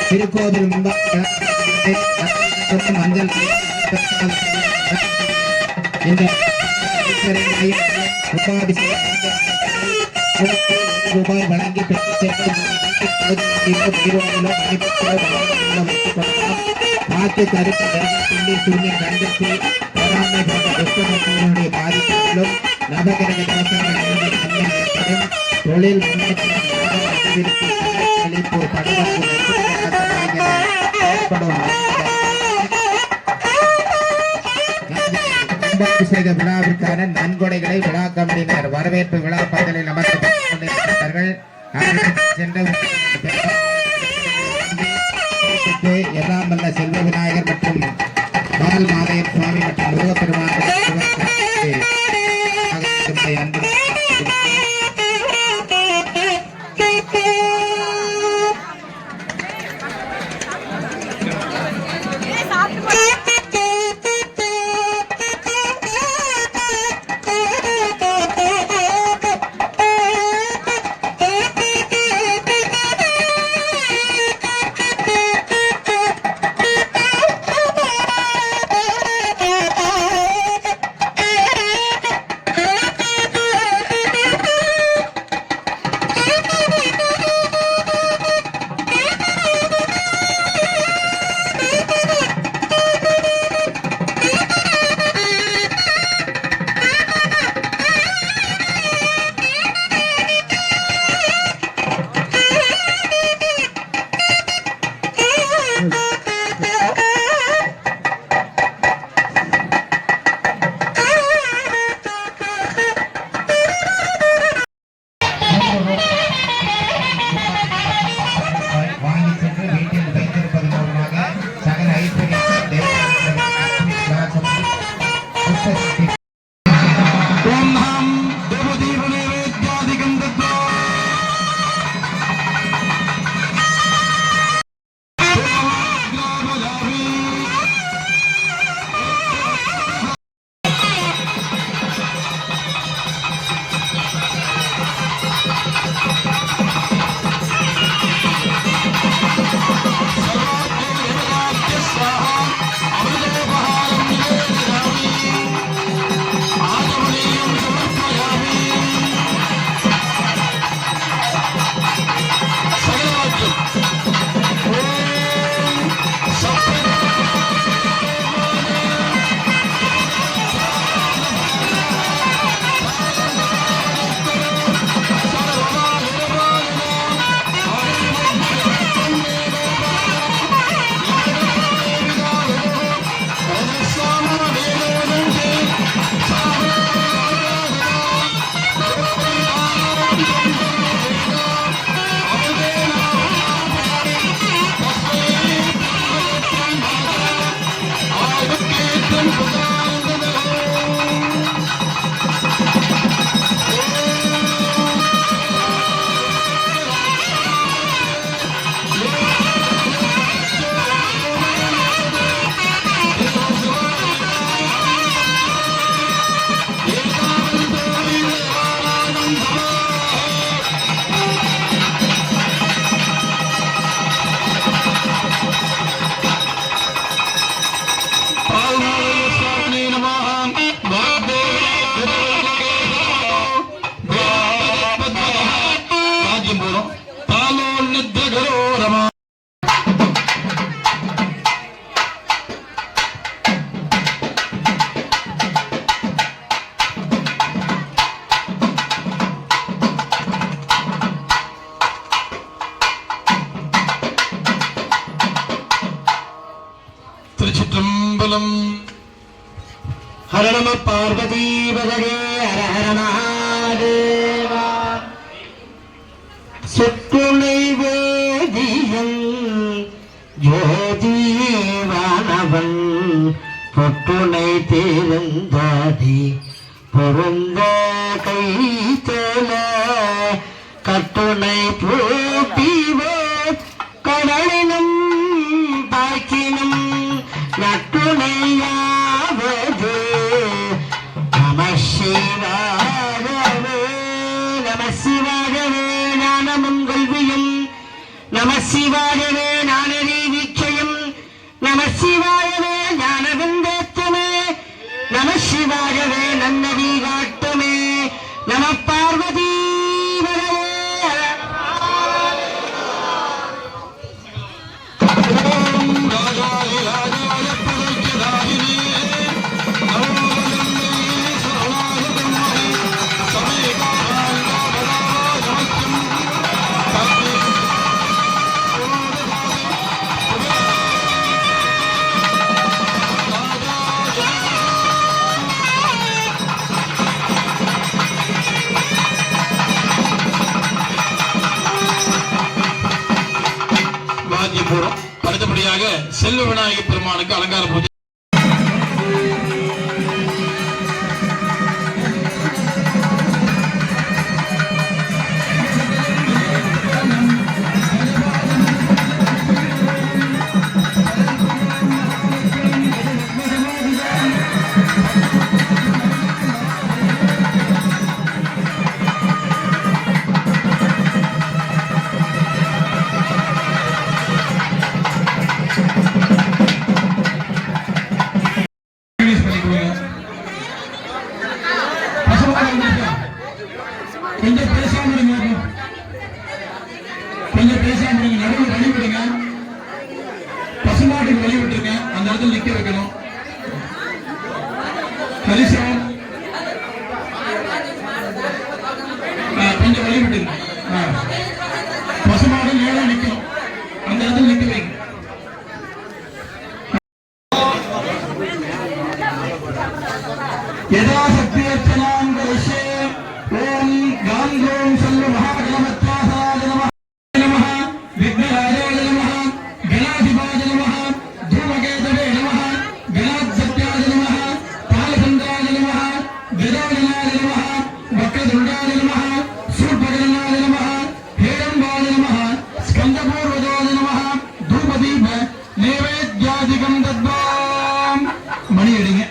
திருக்கோவில் முன்பாக மஞ்சள் ரூபாய் வழங்கி பார்த்து கருத்து சூரியன் கண்டித்து பொறாமை போன்ற துஷ்டமக்களுடைய பாதிப்புகளும் நவகிரக தோஷங்கள் ஏற்படும் தொழில் முன்னேற்றம் கும்பாபிஷேக விழாவிற்கான நன்கொடைகளை விழா கமிட்டியினர் வரவேற்பு விழா பந்தலில் அமர்ந்து கொண்டிருக்கிறார்கள். சென்ற எல்லாம் வல்ல செல்வ விநாயகர் மற்றும் பால் மாதையன் சுவாமி மற்றும் முருகப்பெருமான் அன்பு திருச்சிற்றம்பலம். ஹர நம பார்வதி பகவே ஹர ஹர மகாதேவ. பொட்டுனை தேர்ந்தாடி பொருந்த கை தோல கட்டுனை பூட்டிவோ கடலினும் பாய்க்கினும் நட்டுணையாவது நம சிவாகவே நம சிவாகவே ஞானமும் கல்வியும் நம சிவாகவே ஞானரீ வீட்சையும் நம சிவாகவே ஞானவிந்தேத்துமே நம சிவாகவே நன்னதி காட்டுமே நம பார்வதி அடுத்தபடியாக செல்வ விநாயகர் பெருமானுக்கு அலங்கார பூஜை. கொஞ்சம் பேசாம நடுவில் வழி விடுங்க. பசுமாட்டுக்கு வழி விட்டுருங்க. அந்த இடத்துல நிக்க வைக்கணும். கலிசம் கொஞ்சம் வழி விட்டுருங்க. பசுமாடு மேல நிக்கணும். அந்த இடத்துல நிக்க வைங்க. यदा सत्यर्चनां करिष्ये ओम गांगों सल्ल महागणपत्याय नमः नमः विघ्नराजाय नमः गणाधिपाय नमः धूमकेतवे नमः गणाध्यक्षाय नमः कालचन्द्राय नमः गजाननाय नमः वक्रतुण्डाय नमः शूर्पकर्णाय नमः हेरम्बाय नमः स्कन्दपूर्वजाय नमः धूपदीप नैवेद्यादिकं दद्वां मणि अडिंगे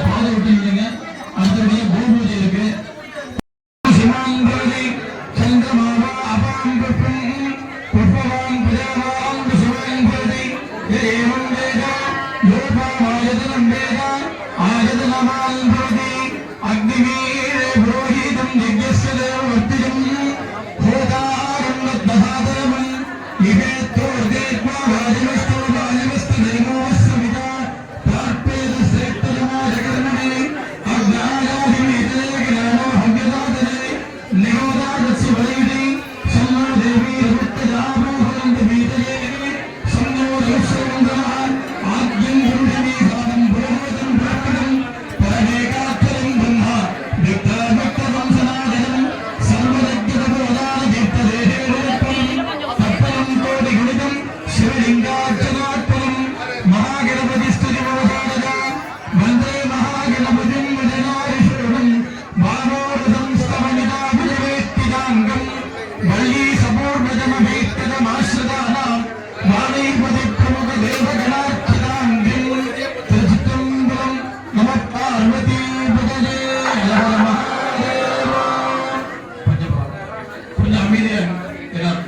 பாதை விட்டு கொஞ்சம் அமைதியா எல்லாரும்.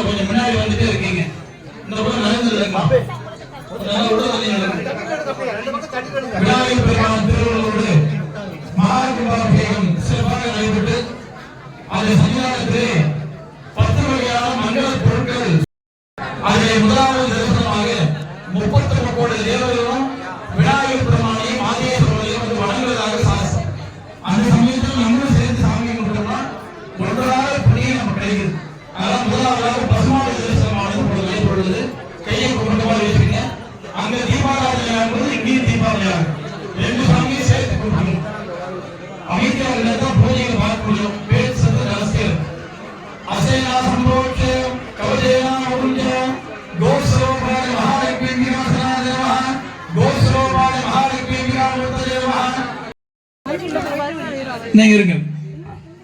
கொஞ்சம் முன்னாடி வந்துட்டே இருக்கீங்க. இந்த பக்கம் நடந்துருக்கா விநாயகர் பெருமான் திருவள்ளுவோடு மகாகும்பாபிஷேகம் சிறப்பாக நடைபெற்று அது சன்னிதானத்திலே 10 வகையான மங்கள பொருட்கள் அதில் முதலாவது தரிசனமாக 31 கோடி தேவர்களும் விநாயகர் பெருமானையும் ஆதியேஸ்வரரையும் வந்து வணங்குவதாக சாசனம். அந்த சமயத்தில் நம்மளும் சேர்ந்து சாமி கும்பிட்டோம்னா ஒன்றாக புண்ணியம் நமக்கு கிடைக்குது. அதனால் முதலாவதாக பசுமாடு தரிசனமானது நடைபெறுவது. கையை கும்பிட்ட மாதிரி வச்சுக்கங்க. அங்க தீபாவளி ஆகும்போது இங்கேயும் தீபாவளி ஆகும். 2 சாமியும் சேர்த்து கும்பிடணும். அமைதியாக இருந்தால் பூஜைகளை பார்க்க முடியும். பேர் சத்து ரகசியம் அசைனா சம்போட்ச கவஜேனா உஞ்ச கோஸ்ரோபாய மகாலட்சுமி விகாசனா தேவா கோஸ்ரோபாய மகாலட்சுமி விகாசனா தேவா. நீங்க இருங்க.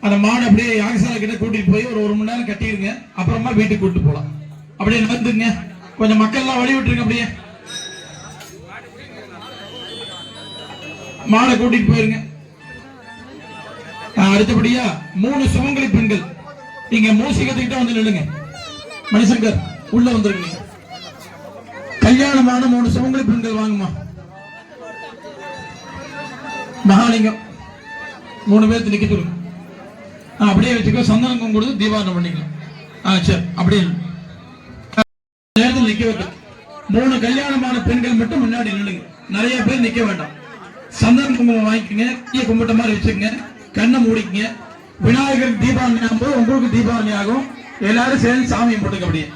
அந்த மாடு அப்படியே யாகசாலை கிட்ட கூட்டிட்டு போய் ஒரு 1 மணி நேரம் கட்டிருங்க. அப்புறமா வீட்டுக்கு கூட்டு போலாம். அப்படியே நடந்துங்க. கொஞ்சம் மக்கள் எல்லாம் வழி விட்டுருங்க. அப்படியே மாடை கூட்டிட்டு போயிருங்க. அடுத்தபடியா 3 சுமங்கலி பெண்கள் நீங்க மூசிகத்துக்கிட்ட வந்து நில்லுங்க. மணிசங்கர் உள்ள வந்துருங்க. கல்யாணமான 3 சுமங்கலி பெண்கள் வாங்கம்மா. மகாலிங்கம் 3 பேர்த்து நிக்க சொல்லுங்க. அப்படியே வச்சுக்கோ. சந்தனம் கொடுத்து தீபாவளி பண்ணிக்கலாம். சரி அப்படியே நேரத்தில் நிக்க வைக்க. 3 கல்யாணமான பெண்கள் மட்டும் முன்னாடி நில்லுங்க. நிறைய பேர் நிக்க வேண்டாம். சந்தனம் குங்குமம் வாங்கிக்கங்க. கீழே கும்பிட்ட மாதிரி வச்சுக்கங்க. கண்ணை மூடிக்கங்க. விநாயகர் தீபாவளி ஆகும்போது உங்களுக்கு தீபாவளி ஆகும். எல்லாரும் சேர்ந்து சாமி போட்டுக்க. அப்படியே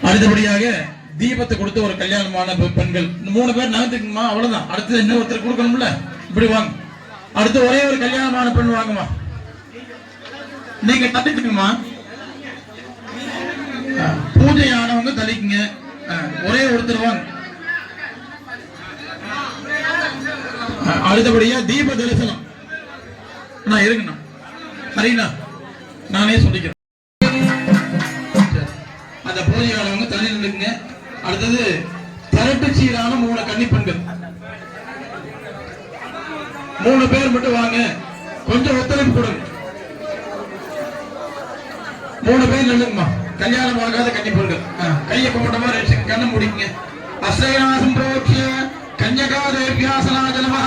அடுத்தபடியாக தீபத்தை கொடுத்து ஒரு கல்யாணமான பெண்கள் 3 பேர் நகர்த்துக்குமா. அவ்வளவுதான். அடுத்து இன்னும் ஒருத்தர் கொடுக்கணும்ல. இப்படி வாங்க. அடுத்து ஒரே ஒரு கல்யாணமான பெண் வாங்கம்மா. நீங்க தட்டிக்குமா. பூஜை ஆனவங்க தள்ளிக்குங்க. ஒரே ஒருத்தர் வாங்க. அடுத்தபடியா தீப தரிசனம். நான் இருங்கண்ணா. சரிங்களா. நானே சொல்லிக்கிறேன். அந்த பூஜை ஆனவங்க தள்ளி நின்றுங்க. அடுத்தது திரட்டு சீரான 3 கன்னிப்பெண்கள் 3 பேர் மட்டும் வாங்க. கொஞ்சம் ஒத்துழைப்பு கொடுங்க. 3 பேர் நில்லுங்கம்மா. கல்யாணம் ஆகாத கன்னிப்பெண்கள் கையை கும்பிட்டமா கண்ணை முடிங்க. அஸ்ரயாசம் பிரோக்கிய கன்யகா தேவ்யாசனாஜ நமஹ.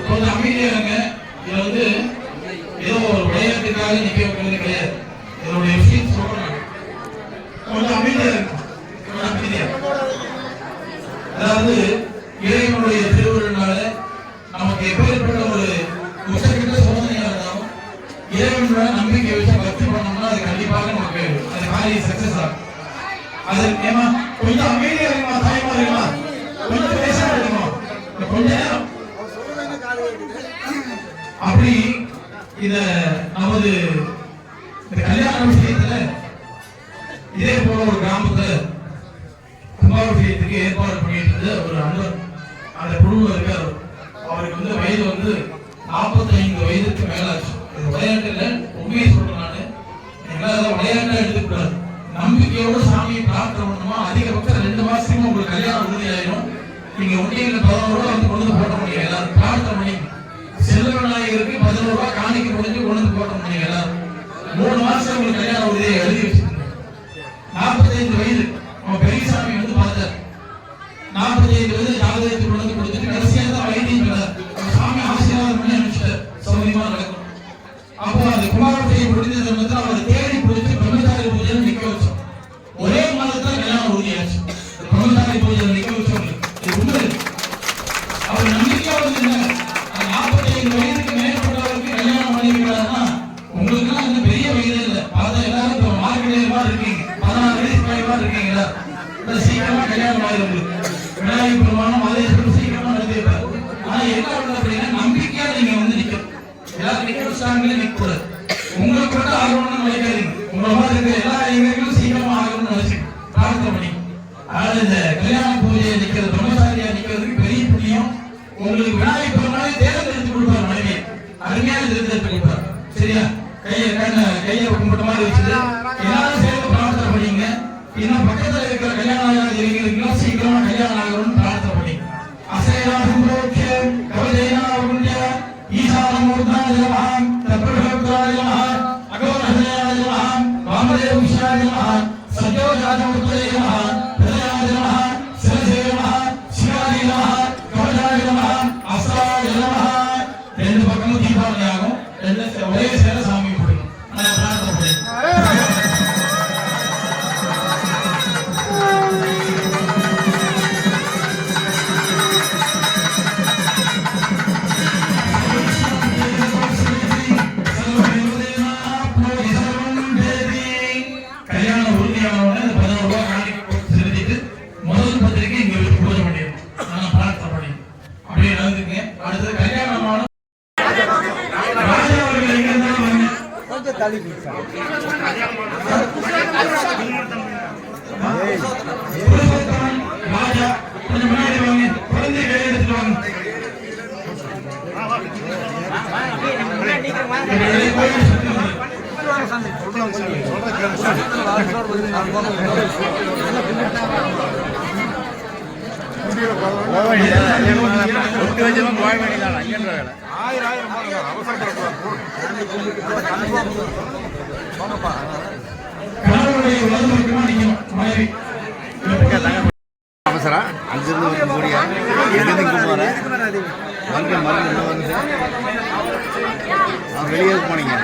கொஞ்சம் அமைதியா இருங்க. இதுல வந்து ஏதோ ஒரு விளையாட்டுக்காக நிக்க வைக்கிறது கிடையாது. இதனுடைய விஷயம் சொல்றேன். கொஞ்சம் அமைதியா இருங்க. அதாவது இறைவனுடைய திருவிழால நமக்கு எப்பேற்பட்ட ஒரு உச்சக்கிட்ட சோதனையா இருந்தாலும் இறைவனோட நம்பிக்கை வச்சு பக்தி பண்ணோம்னா அது கண்டிப்பாக நமக்கு அது காரியம் சக்சஸ் ஆகும். அது ஏமா கொஞ்சம் அமைதியா இருக்குமா தாய்மா இருக்குமா கொஞ்சம் பேசாம இருக்குமா கொஞ்ச நேரம் அப்படி இத நமது இந்த கல்யாண விஷயத்துல இதே போல ஒரு கிராமத்துல கும்பாபிஷேகத்துக்கு ஏற்பாடு பண்ணிட்டு இருந்த ஒரு அன்பர் அந்த குழுவில் இருக்காரு. அவருக்கு வந்து வயது வந்து 45 வயதுக்கு மேலாச்சு. இது விளையாட்டுல உண்மையை சொல்றேன் நானு. எங்களால விளையாட்டா எடுத்துக்கூடாது. நம்பிக்கையோட சாமியை பிரார்த்தனை பண்ணுமா அதிகபட்சம் 2 மாசத்துக்கு உங்களுக்கு கல்யாணம் உறுதியாயிரும். நீங்க ஒன்றியில 11 ரூபாய் வந்து கொண்டு போட முடியும். எல்லாரும் பிரார்த்தனை பண்ணி செல்வ விநாயகருக்கு 11 ரூபாய் காணிக்க முடிஞ்சு கொண்டு போட முடியும். எல்லாரும் 3 மாசம் உங்களுக்கு கல்யாணம் உறுதியை எழுதி வச்சிருக்கீங்க. 45 வயது அவன் பெரியசாமி வந்து பார்த்தார். 45 வயது ஜாதகத்தை கொண்டு கொடுத்துட்டு கடைசியா தான் வைத்தியம் பண்ணார். சாமி ஆசீர்வாதம் பண்ணி அனுப்பிச்சிட்டார். சௌரியமா நடக்கும். அப்போ அது குமாரபுரியை முடிஞ்ச சமயத்தில் அவரை தேடி பிடிச்சி பிரம்மச்சாரி பூஜை நிக்க வச்சோம். ஒரே மாதத்துல கல்யாணம் உறுதியாச்சு. பிரம்மச்சாரி பூஜை நிக்க வச்சவங்க அவர் நம்பிக்கையா வந்து 45 வயதுக்கு மேற்பட்டவருக்கு கல்யாணம் பண்ணிக்கிறாருன்னா உங்களுக்கு எல்லாம் இந்த பெரிய வயது இல்லை. பார்த்தா எல்லாரும் இப்போ மார்க்கெட் இருக்கீங்க. 16 வயசு இருக்கீங்களா? சீக்கிரமா கல்யாணம் ஆயிரும். விநாயகர் பெருமானும் மதேஸ்வரரும் சீக்கிரமா நடத்தி வைப்பார். ஆனா என்ன பண்ணுறது அப்படின்னா நம்பிக்கையா நீங்க வந்து நிக்கணும். எல்லாரும் நிக்க வச்சாங்களே நிக்க கூடாது. உங்களுக்கு மட்டும் ஆர்வம் நினைக்காதீங்க. உங்களை மாதிரி இருக்கிற எல்லா இளைஞர்களும் சீக்கிரமா உங்களுக்கு விநாயகர் பெருமாளே தேர்ந்தெடுத்து கொடுப்பார் மனைவி அருமையான தேர்ந்தெடுத்து கொடுப்பார் சரியா கையை கும்பிட்ட மாதிரி வச்சுட்டு எல்லாரும் சேர்ந்து பிரார்த்தனை பண்ணீங்க இன்னும் பக்கத்துல இருக்கிற கல்யாணம் ஆகாத இளைஞர்களுக்கு சீக்கிரமா கல்யாணம் ஆகணும்னு பிரார்த்தனை பண்ணீங்க அசைராஜம் கவலையா உண்ட ஈசானமூர்த்தாய நமஹ தத்பிரபுத்தாய நமஹ அகோரஹயாய நமஹ வாமதேவ நமஹ சத்யோஜாதமூர்த்தய நமஹ பிரதயாய நமஹ சிரசே நமஹ சிவாய நமஹ கவலாய நமஹ அஸ்ராய நமஹ ரெண்டு பக்கமும் தீபாவளி ஆகும் ஒரே சேர சாமி கும்பிடணும் நான் பிரார்த்தனை பண்ணேன் அவசரம் அங்கிருந்து கூடிய வெளியே போனீங்க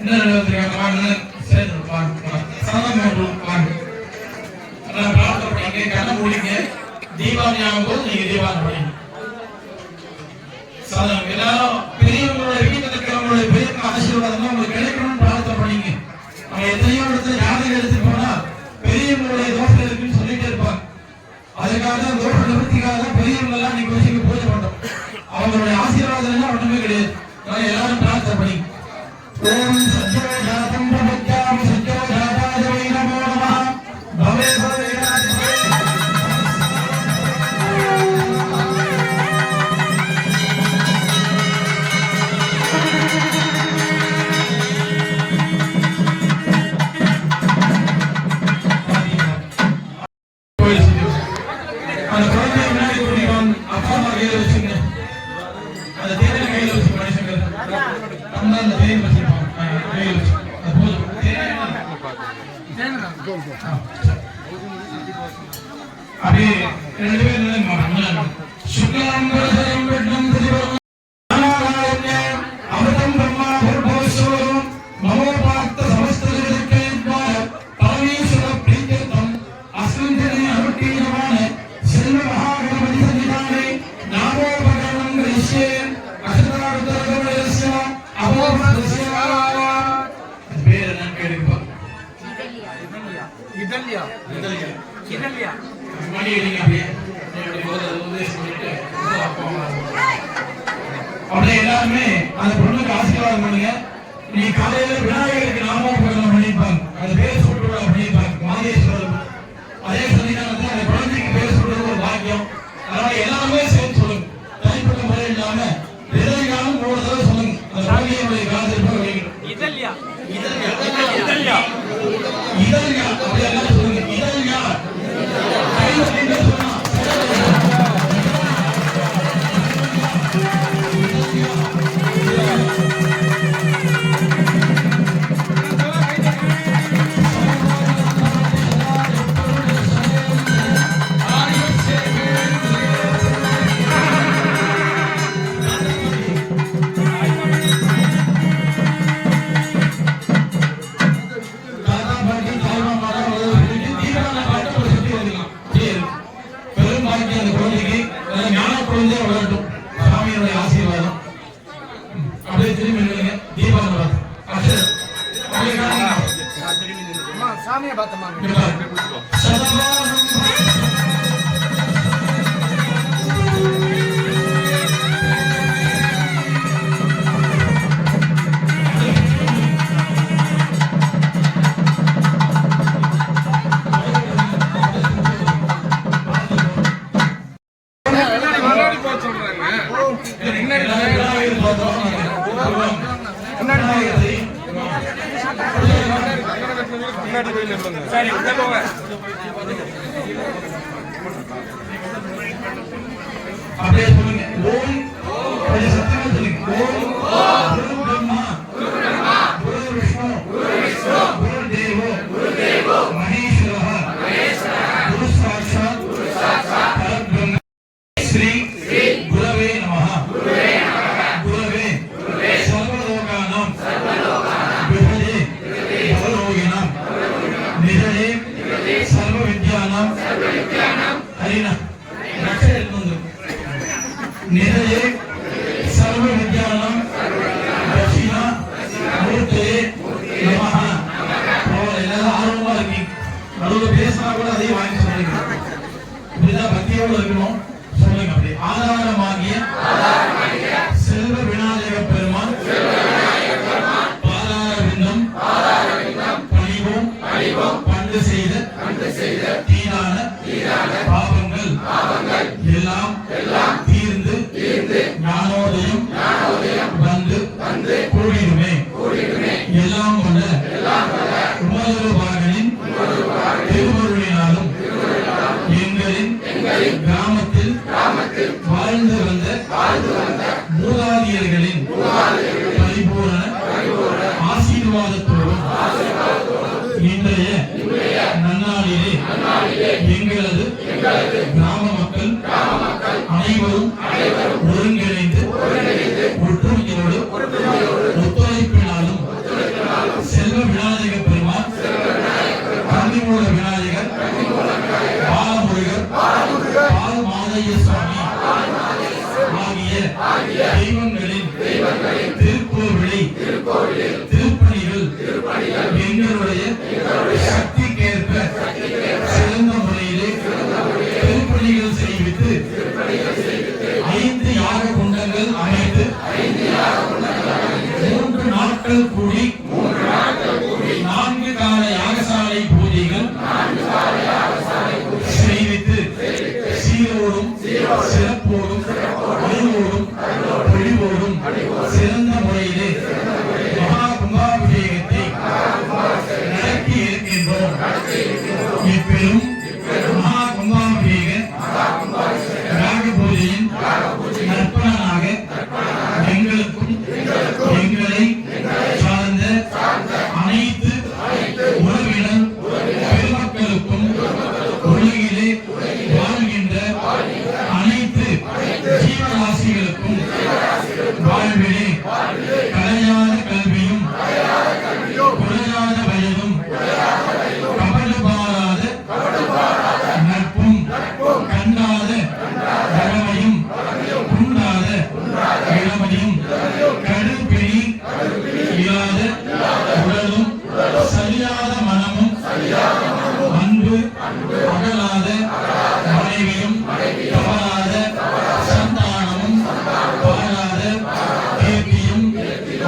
இன்னும் 2 வந்திருக்காங்க வாங்க சேர்ந்து வாங்க சாதாரண வாங்க எல்லாம் பிரார்த்தனை பண்ணீங்க கண்ணை மூடிங்க தீபாவளி ஆகும்போது நீங்க தீபாவளி பண்ணீங்க சாதாரண எல்லாரும் பெரியவங்களோட வீட்டில் இருக்கிறவங்களுடைய பெரிய ஆசீர்வாதம் உங்களுக்கு கிடைக்கணும்னு பிரார்த்தனை பண்ணீங்க அவங்க எத்தனையோ இடத்துல யாரையும் எடுத்துட்டு போனா பெரியவங்களுடைய தோஷம் இருக்குன்னு சொல்லிட்டே இருப்பாங்க அதுக்காக தோஷ நிவர்த்திக்காக பெரியவங்க எல்லாம் நீங்க வச்சுக்க பூஜை பண்றோம் அவங்களுடைய ஆசீர்வாதம் எல்லாம் ஒண்ணுமே கிடையாது எல்லாரும் பிரார்த்தனை பண்ணி ஓம் சத்யோ ஜாதம் பிரபத்யாம் சத்யோ ஜாதாஜவை நமோ நமः பவே பவே அந்த குழந்தைய முன்னாடி கூட்டிட்டு அப்பா அம்மா கையில வச்சுங்க அந்த தேவையை கையில வச்சு மனுஷங்க அந்த தேவையை வச்சிருப்பாங்க கையில வச்சு அது போதும் அப்படியே 2 பேரும் சுக்லாம்பரம் வெட்டம் பிரதிபலம் அமிர்தம் பிரம்மா பூர்வஸ்வரம் மமோ பார்த்த சமஸ்த ஜெகத்துக்கே பரமேஸ்வர பிரீத்தியம் அஸ்மின் அருட்டீயமான செல்வ மகாகணபதி சன்னிதானே நாமோபகரணம் கரிஷ்யே அசதாருதரகமயஸ்ய அபோபஸ்ய பேர் என்ன கேளுப்பா இதல்யா மணி எங்க அப்படியே அப்படியே எல்லாருமே அந்த பொண்ணுக்கு ஆசீர்வாதம் பண்ணுங்க நீ காலையில விநாயகருக்கு நாமோபகரணம் பண்ணிருப்பாங்க அது பேர் சொல்லுவா பண்ணிருப்பாங்க மாதேஸ்வரர் அதே சன்னிதானத்துல அந்த குழந்தைக்கு பேர் சொல்றது ஒரு பாக்கியம் அதனால எல்லாருமே சேர்த்து சொல்லுங்க தனிப்பட்ட முறை இல்லாம விதைகாலம் 3 தடவை சொல்லுங்க அந்த குழந்தையுடைய காலத்திற்கு வைக்கணும் இதல்யா அப்படி எல்லாம் சொல்லுங்க இதல்யா கையில நீங்க சொன்னா சாமியை பார்த்தமா சரி உள்ள போங்க அப்படியே சொல்லுங்க ஓம் கொஞ்சம் சத்தமா சொல்லுங்க ஓம் குரு பிரம்மா குரு விஷ்ணு குரு தேவோ மகேஸ்வரः குரு சாட்சாத் பரபிரம்ம ஸ்ரீ குரவே நமः குரவே சர்வலோகானாம் விஹரே பவரோகிணாம் நிரலே சர்வ வித்யானாம் ஹரிண நிரலே சர்வ வித்யானாம் தட்சிணா மூர்த்தே நமஹ எல்லாரும் ஆர்வமா இருக்கீங்க நடுவில் பேசினா கூட அதையும் வாங்கி சொல்லுங்க இப்படிதான் பக்தியோடு இருக்கணும் சொல்லுங்க அப்படி ஆதாரமாகிய செல்வ விநாயக பெருமான் பாதாரவிந்தம் பணிவோம் பண்டு செய்த தீரான பாவங்கள் எல்லாம் தீர்ந்து ஞானோதயம் வந்து கூடிடுமே எல்லாம் வல்ல உமதுருபாகனின் திருவருளினாலும் எங்களின் கிராமத்தில் வாழ்ந்து வந்த மூதாதியர்களின் பரிபூரண ஆசீர்வாதத்தோடும் இன்றைய நன்னாளிலே எங்களது கிராம மக்கள் அனைவரும் ஒருங்கிணைந்து ஒற்றுமையோடு ஒத்துழைப்பினாலும் எங்களுடைய சக்திக்கேற்ப சிறந்த முறையிலே திருப்பணிகள் செய்வித்து 5 யாக குண்டங்கள் அமைத்து 3 நாட்கள் கூடி 4 கால யாகசாலை பூஜைகள் செய்வித்து சீரோடும் சிறப்போடும் அருளோடும் பொழிவோடும் சிறந்த முறையிலே மகா கும்பாபிஷேகத்தை நடத்தி இருக்கின்றோம். இப்பெரும் மகா கும்பாபிஷேக யாக பூஜையின் நற்பலனாக எங்களுக்கும் எங்களை சார்ந்த அனைத்து உறவினர் பெருமக்களுக்கும் உலகிலே வாழ்கின்ற அனைத்து ஜீவராசிகளுக்கும் வாழ்விலே கலையாத கல்வியும் குறையாத வயதும் கபடுபாராத நட்பும் கண்டாத வளமையும் குண்டாத இளமையும் கடுப்பிடி இல்லாத உடலும் சரியாத மனமும் அன்பு அகலாத மனைவியும் தவறாத சந்தானமும் பாராத கீர்த்தியும்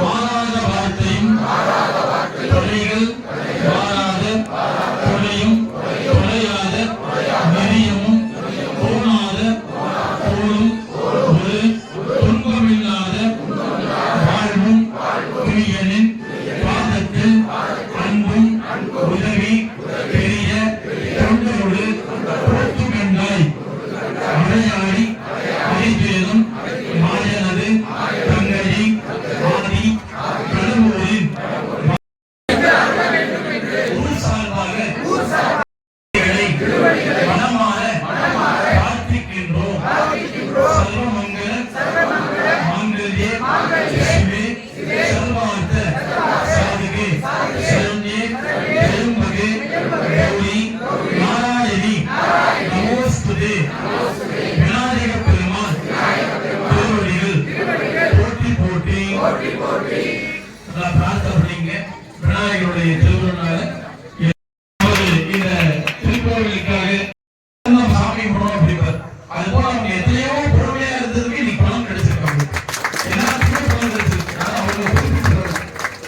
மாறாத வார்த்தையும் தொலைகள் மாறாத தொலையும் தொலையாத நெறியமும் தோணாத போலும் ஒரு துன்பமில்லாத வாழ்வும் துரியனின் பாதத்தில் அன்பும் உதவி பெரிய தொண்டரோடு போட்டு கண்டாய் மலையாடி அரிபேதம் மாயனது தங்கை ஆதி கடவுளின் ஊர் சார்பாக மனமாற பிரார்த்திக்கின்றோம். சர்வமங்கல மாங்கல்யே சிவே சர்வார்த்த சாதுகே சரண்யே திரும்பகே கௌரி நாராயணி நமோஸ்துதே. விநாயக பெருமான் திருவடிகள் போற்றி போற்றி பிரார்த்தனை பண்ணீங்க. விநாயகருடைய திருவிழால இந்த திருக்கோவிலுக்காக சாமி கும்பிடணும் அப்படிப்பார். அது போல அவங்க எத்தனையோ பொறுமையா இருந்ததுக்கு இன்னைக்கு பணம் கிடைச்சிருக்காங்க. எல்லாத்துக்குமே பணம் கிடைச்சிருக்கு. அவங்க குறிப்பிட்டிருக்காங்க.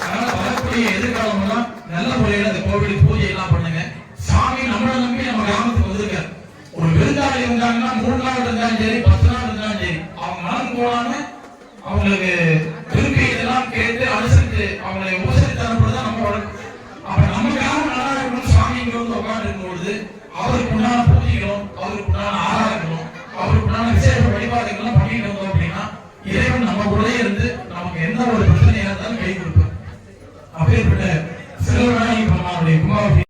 அதனால வரக்கூடிய எதிர்காலம்லாம் நல்ல முறையில அந்த கோவிலுக்கு பூஜை எல்லாம் பண்ணுங்க. சாமி நம்மளை நம்பி நம்ம கிராமத்துக்கு வந்திருக்காரு. ஒரு விருந்தாளி இருந்தாங்கன்னா 3 நாள் இருந்தாலும் சரி 10 நாள் இருந்தாலும் சரி அவங்க மனம் போலான்னு அவங்களுக்கு திருப்பி இதெல்லாம் கேட்டு அனுசரித்து அவங்களை உபசரித்து அனுப்புறதுதான் நம்ம வழக்கம். அப்ப நம்ம கிராமம் நல்லா இருக்கணும். சாமி இங்க வந்து உட்கார்ந்து இருக்கும்பொழுது அவருக்கு உண்டான பூஜைகளும் அவருக்கு உண்டான ஆராதனைகளும் அவருக்கு உண்டான விசேஷ வழிபாடுகளும் பண்ணிட்டு வந்தோம் அப்படின்னா இறைவன் நம்ம கூடவே இருந்து நமக்கு எந்த ஒரு பிரச்சனையா இருந்தாலும் கை கொடுப்பார். அப்பேற்பட்ட சிறுவனாகி பெருமானுடைய குமாரபுரி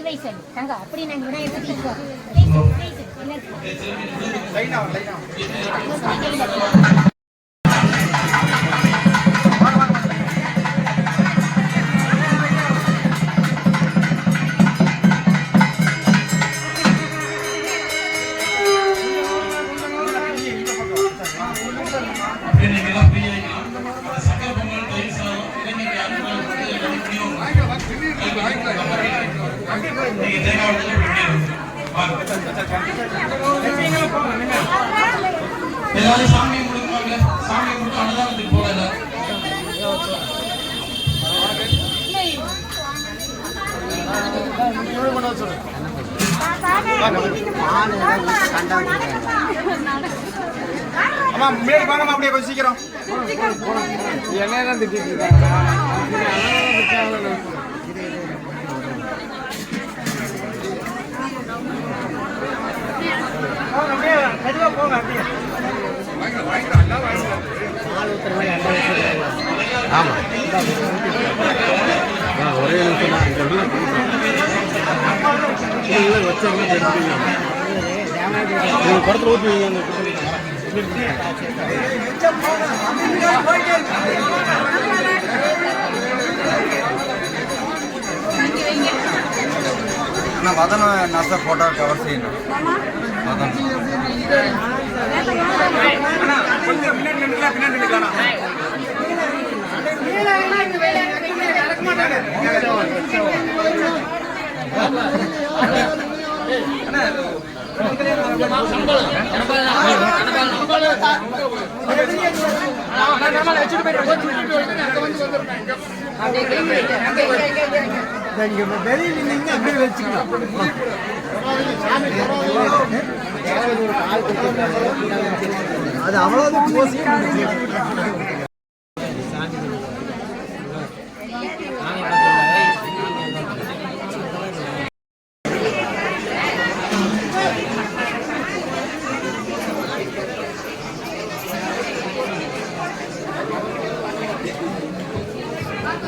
மெதுவை சொல்லு தங்க அப்படி நாங்க விநாயகர் சதுர்த்தி எல்லாரும் சாமியை முடிப்பாங்க. சாமியை முடிச்சு அன்னதானத்துக்கு போகல. அம்மா முன்னாடி வாங்கம்மா, அப்படியே கொஞ்சம் சீக்கிரம். என்ன திட்டிட்டு இருக்காங்க? ஆமாம் ஒரே நிமிஷம் தான் இந்த நீங்கள் படத்தில் ஊற்றுவீங்க நான் வதன நர்ஸை ஃபோட்டோ கவர் செய்யணும். கொஞ்சம் பின்னாடி நின்றுக்கலாம், பின்னாடி நின்றுக்கலாம். வெளியில் நின்று அப்படியே வச்சுக்கலாம். அது அவ்வளவு